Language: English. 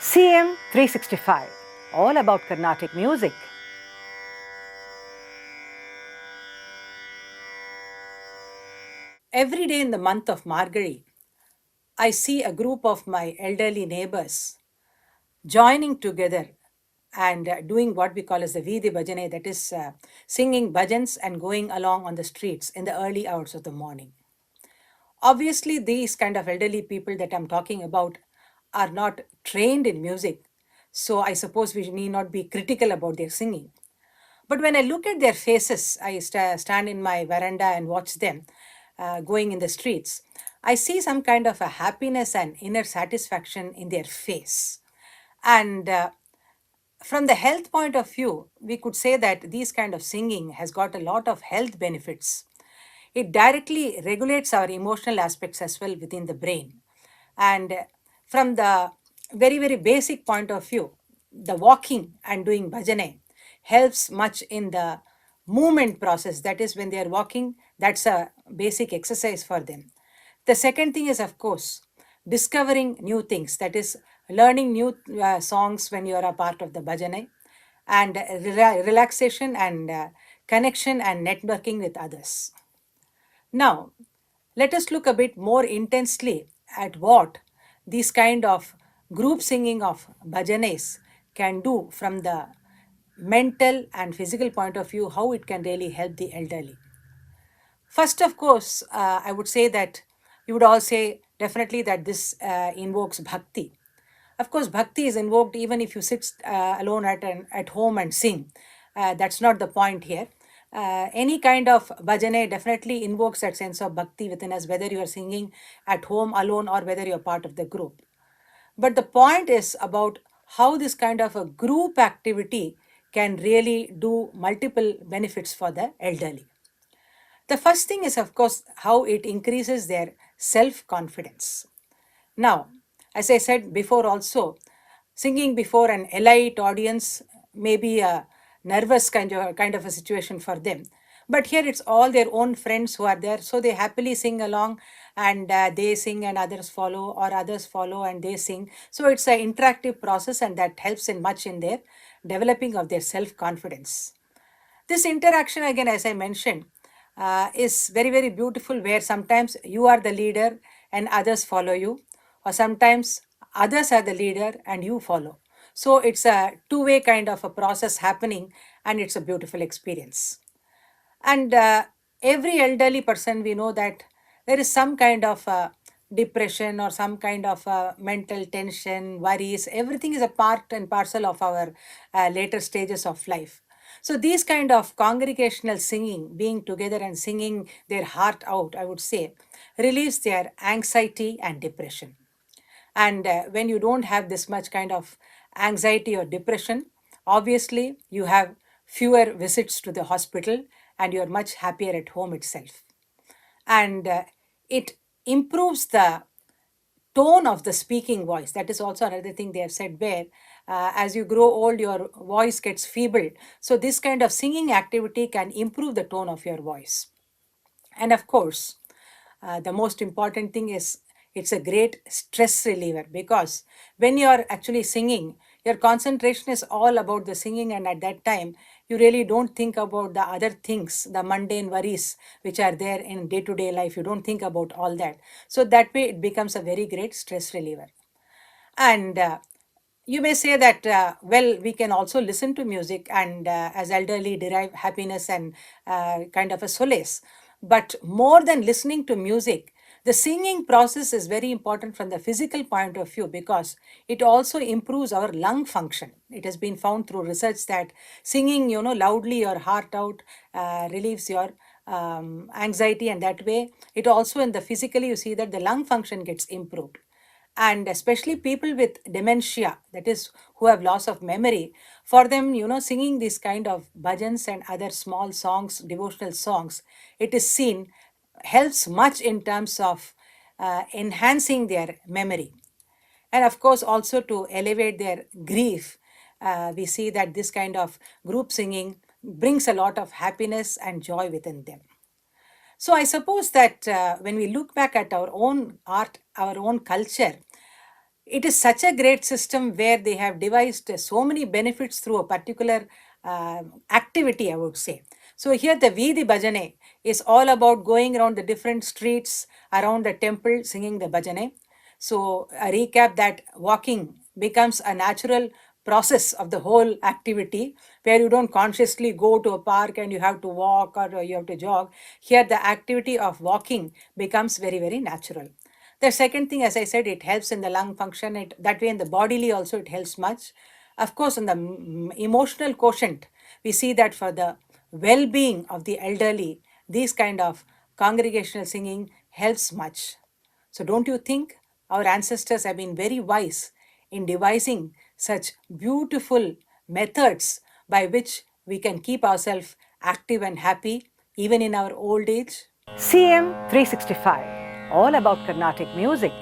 CM 365, all about Carnatic music. Every day in the month of Margari, I see a group of my elderly neighbors joining together and doing what we call as the Veedi Bhajane, that is, singing bhajans and going along on the streets in the early hours of the morning. Obviously, these kind of elderly people that I'm talking about are not trained in music, so I suppose we need not be critical about their singing. But when I look at their faces, I stand in my veranda and watch them going in the streets. I see some kind of a happiness and inner satisfaction in their face. And from the health point of view, we could say that these kind of singing has got a lot of health benefits. It directly regulates our emotional aspects as well within the brain. And from the very, very basic point of view, the walking and doing bhajane helps much in the movement process. That is, when they are walking, that's a basic exercise for them. The second thing is, of course, discovering new things. That is, learning new songs when you are a part of the bhajane, and relaxation and connection and networking with others. Now, let us look a bit more intensely at what these kind of group singing of bhajanes can do from the mental and physical point of view, how it can really help the elderly. First, of course, I would say that you would all say definitely that this invokes bhakti. Of course, bhakti is invoked even if you sit alone at home and sing. That's not the point here. Any kind of bhajane definitely invokes that sense of bhakti within us, whether you are singing at home alone or whether you're part of the group. But the point is about how this kind of a group activity can really do multiple benefits for the elderly. The first thing is, of course, how it increases their self confidence. Now, as I said before, also, singing before an elite audience may be a nervous kind of a situation for them. But here it's all their own friends who are there, so they happily sing along, and they sing and others follow, or others follow and they sing. So it's an interactive process, and that helps in much in their developing of their self confidence. This interaction, again, as I mentioned, is very, very beautiful, where sometimes you are the leader and others follow you, or sometimes others are the leader and you follow. So it's a two-way kind of a process happening, and it's a beautiful experience. And every elderly person, we know that there is some kind of depression or some kind of mental tension, worries. Everything is a part and parcel of our later stages of life. So these kind of congregational singing, being together and singing their heart out, I would say, relieves their anxiety and depression. And when you don't have this much kind of anxiety or depression, obviously you have fewer visits to the hospital, and you're much happier at home itself. And it improves the tone of the speaking voice. That is also another thing they have said, where as you grow old, your voice gets feeble. So this kind of singing activity can improve the tone of your voice. And of course, the most important thing is it's a great stress reliever, because when you are actually singing, your concentration is all about the singing, and at that time, you really don't think about the other things, the mundane worries which are there in day to day life. You don't think about all that. So that way, it becomes a very great stress reliever. And you may say that, well, we can also listen to music and as elderly derive happiness and kind of a solace. But more than listening to music, the singing process is very important from the physical point of view, because it also improves our lung function. It has been found through research that singing, loudly your heart out relieves your anxiety, and that way it also in the physically you see that the lung function gets improved. And especially people with dementia, that is, who have loss of memory, for them, singing this kind of bhajans and other small songs, devotional songs, it is seen helps much in terms of enhancing their memory, and of course also to elevate their grief. We see that this kind of group singing brings a lot of happiness and joy within them. So I suppose that when we look back at our own art, our own culture, it is such a great system where they have devised so many benefits through a particular activity, I would say. So here the Veedi Bhajane is all about going around the different streets around the temple singing the bhajane. So a recap that walking becomes a natural process of the whole activity where you don't consciously go to a park and you have to walk or you have to jog. Here the activity of walking becomes very, very natural. The second thing, as I said, it helps in the lung function. That way in the bodily also it helps much. Of course, in the emotional quotient, we see that for the well-being of the elderly, these kind of congregational singing helps much. So don't you think our ancestors have been very wise in devising such beautiful methods by which we can keep ourselves active and happy even in our old age? CM 365, all about Carnatic music.